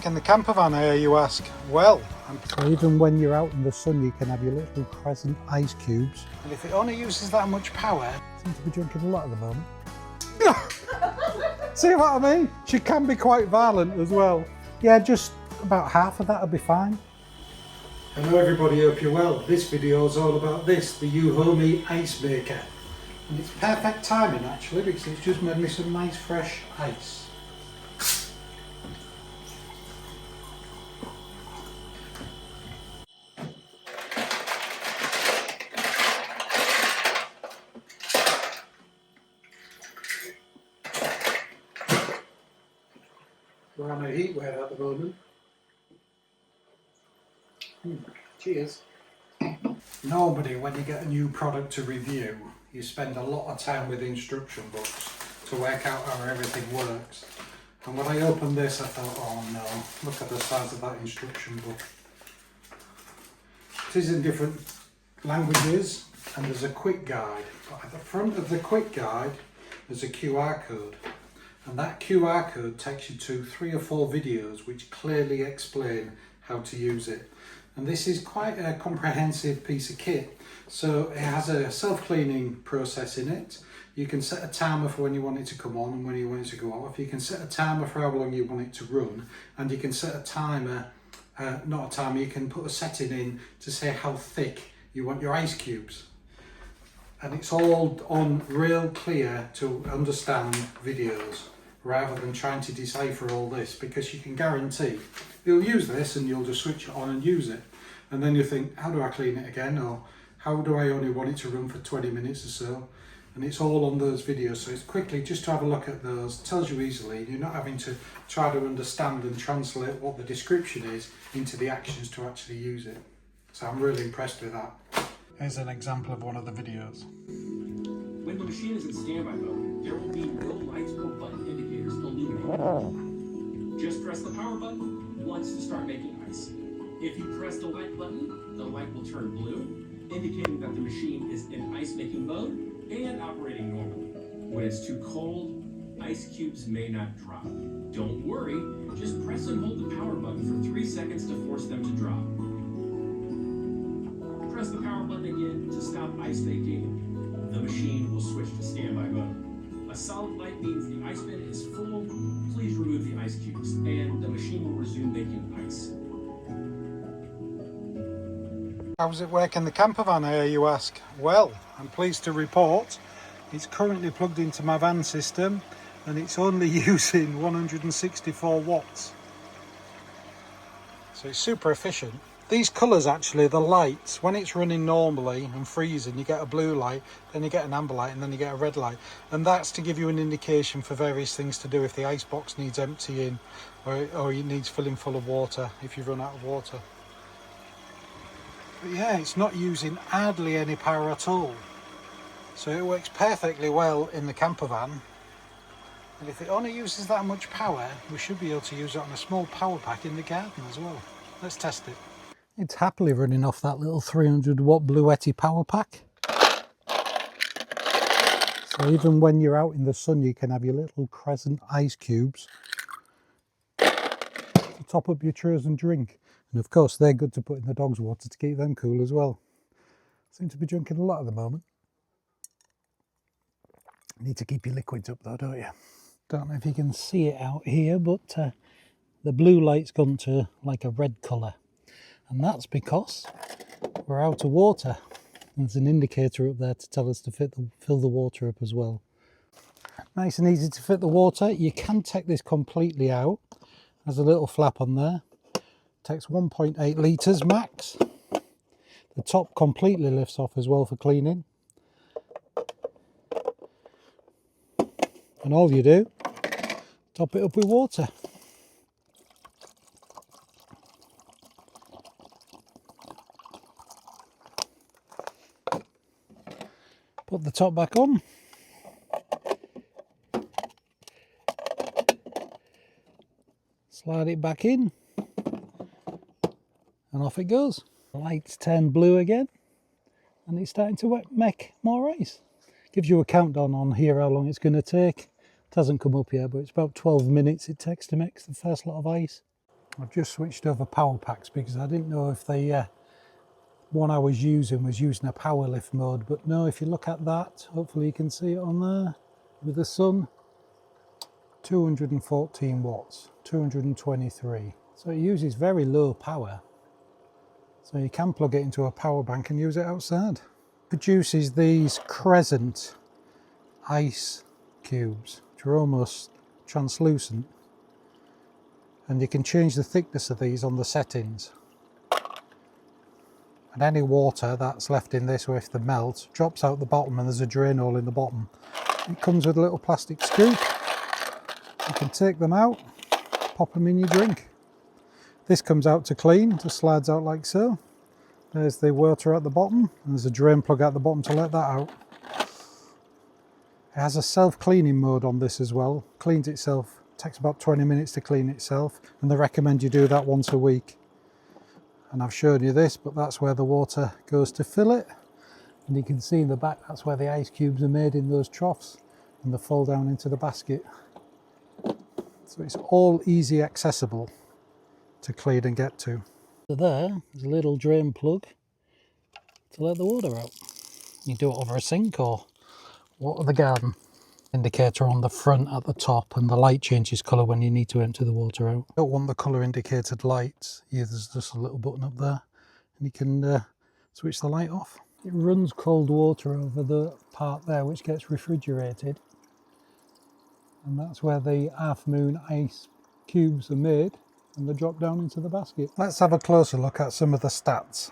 work in the camper van, I hear you ask? Well, so even when you're out in the sun, you can have your little Crescent ice cubes. And if it only uses that much power, I seem to be drinking a lot at the moment. See what I mean? She can be quite violent as well. Yeah, just about half of that will be fine. Hello everybody, hope you're well. This video is all about this, the EUHOMY Ice Maker. And it's perfect timing actually, because it's just made me some nice fresh ice. We're on a heat wave at the moment. Cheers. Normally when you get a new product to review, you spend a lot of time with instruction books to work out how everything works. And when I opened this I thought, oh no, look at the size of that instruction book. It is in different languages and there's a quick guide. But at the front of the quick guide there's a QR code. And that QR code takes you to 3 or 4 videos which clearly explain how to use it. And this is quite a comprehensive piece of kit. So it has a self-cleaning process in it. You can set a timer for when you want it to come on and when you want it to go off. You can set a timer for how long you want it to run. And you can set a timer, not a timer, you can put a setting in to say how thick you want your ice cubes. And it's all on real clear to understand videos, rather than trying to decipher all this, because you can guarantee you'll use this and you'll just switch it on and use it. And then you think, how do I clean it again? Or how do I only want it to run for 20 minutes or so? And it's all on those videos. So it's quickly just to have a look at those, tells you easily. You're not having to try to understand and translate what the description is into the actions to actually use it. So I'm really impressed with that. Here's an example of one of the videos. When the machine is in standby mode, there will be no lights or button indicators illuminating. Just press the power button once to start making ice. If you press the light button, the light will turn blue, indicating that the machine is in ice making mode and operating normally. When it's too cold, ice cubes may not drop. Don't worry, just press and hold the power button for 3 seconds to force them to drop. Press the power button again to stop ice making. The machine will switch to standby mode. A solid light means the ice bin is full. Please remove the ice cubes and the machine will resume making ice. How's it work in the camper van, I hear you ask? Well, I'm pleased to report it's currently plugged into my van system and it's only using 164 watts. So it's super efficient. These colours actually, the lights, when it's running normally and freezing, you get a blue light, then you get an amber light and then you get a red light. And that's to give you an indication for various things to do if the ice box needs emptying or it needs filling full of water if you run out of water. But yeah, it's not using hardly any power at all. So it works perfectly well in the camper van. And if it only uses that much power, we should be able to use it on a small power pack in the garden as well. Let's test it. It's happily running off that little 300 watt Bluetti power pack. So even when you're out in the sun, you can have your little Crescent ice cubes to top up your chosen drink. And of course, they're good to put in the dog's water to keep them cool as well. Seem to be drinking a lot at the moment. Need to keep your liquids up though, don't you? Don't know if you can see it out here, but the blue light's gone to like a red colour. And that's because we're out of water. There's an indicator up there to tell us to fill the water up as well. Nice and easy to fit the water. You can take this completely out. There's a little flap on there. Takes 1.8 litres max. The top completely lifts off as well for cleaning. And all you do, top it up with water. Put the top back on. Slide it back in. And off it goes. The lights turn blue again. And it's starting to make more ice. Gives you a countdown on here how long it's going to take. It hasn't come up yet, but it's about 12 minutes it takes to make the first lot of ice. I've just switched over power packs because I didn't know if the one I was using a power lift mode, but no, if you look at that, hopefully you can see it on there with the sun, 214 watts, 223. So it uses very low power. So you can plug it into a power bank and use it outside. It produces these Crescent ice cubes, which are almost translucent. And you can change the thickness of these on the settings. And any water that's left in this, or if they melt, drops out the bottom and there's a drain hole in the bottom. It comes with a little plastic scoop. You can take them out, pop them in your drink. This comes out to clean, just slides out like so. There's the water at the bottom, and there's a drain plug at the bottom to let that out. It has a self-cleaning mode on this as well. Cleans itself, takes about 20 minutes to clean itself, and they recommend you do that once a week. And I've shown you this, but that's where the water goes to fill it. And you can see in the back, that's where the ice cubes are made in those troughs, and they fall down into the basket. So it's all easy accessible to clean and get to. So there's a little drain plug to let the water out. You do it over a sink or water the garden. Indicator on the front at the top, and the light changes colour when you need to empty the water out. You don't want the colour indicated lights. Yeah, there's just a little button up there and you can switch the light off. It runs cold water over the part there which gets refrigerated, and that's where the half moon ice cubes are made, and they drop down into the basket. Let's have a closer look at some of the stats.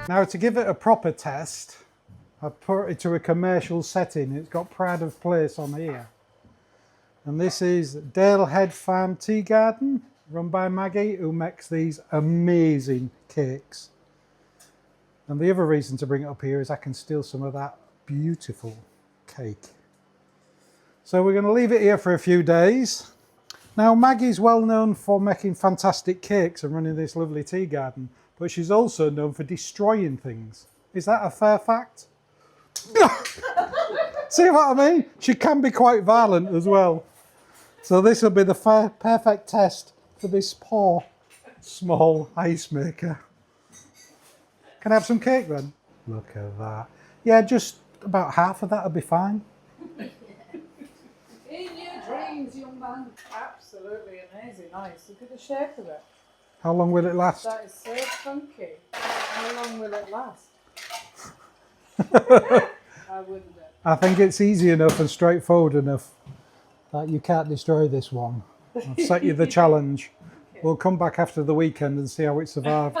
Now, to give it a proper test, I've put it to a commercial setting. It's got pride of place on here. And this is Dale Head Farm Tea Garden, run by Maggie, who makes these amazing cakes. And the other reason to bring it up here is I can steal some of that beautiful cake. So we're going to leave it here for a few days. Now, Maggie's well known for making fantastic cakes and running this lovely tea garden, but she's also known for destroying things. Is that a fair fact? See what I mean? She can be quite violent as well. So this will be the perfect test for this poor, small ice maker. Can I have some cake then? Look at that. Yeah, just about half of that will be fine. In your dreams, young man. Absolutely amazing. Nice. Look at the shape of it. How long will it last? That is so funky. How long will it last? I wouldn't. I think it's easy enough and straightforward enough that you can't destroy this one. I've set you the challenge. Okay. We'll come back after the weekend and see how it survived.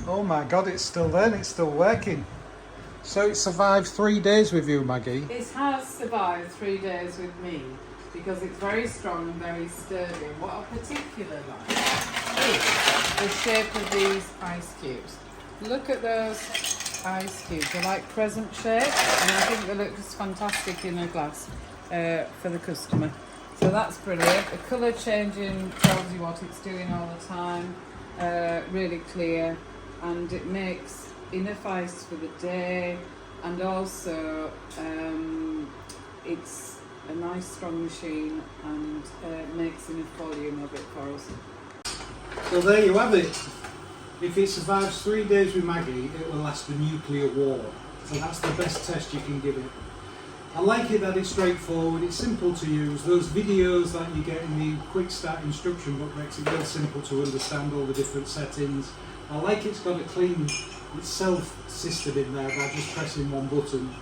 Oh my God, it's still there and it's still working. So it survived 3 days with you, Maggie? It has survived 3 days with me because it's very strong and very sturdy. What I particularly like is the shape of these ice cubes. Look at those ice cubes. They're like crescent shape, and I think they look just fantastic in a glass for the customer. So that's brilliant. The colour changing tells you what it's doing all the time. Really clear, and it makes enough ice for the day, and also it's a nice strong machine and makes enough volume of it for us. So there you have it. If it survives 3 days with Maggie, it will last a nuclear war. So that's the best test you can give it. I like it that it's straightforward, it's simple to use. Those videos that you get in the quick start instruction book makes it real simple to understand all the different settings. I like it's got a clean, it's self-assisted in there by just pressing one button.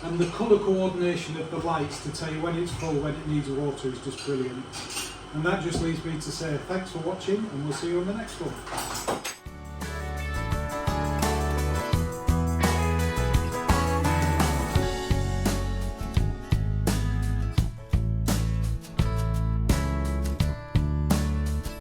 And the colour coordination of the lights to tell you when it's full, when it needs water is just brilliant. And that just leaves me to say thanks for watching, and we'll see you on the next one.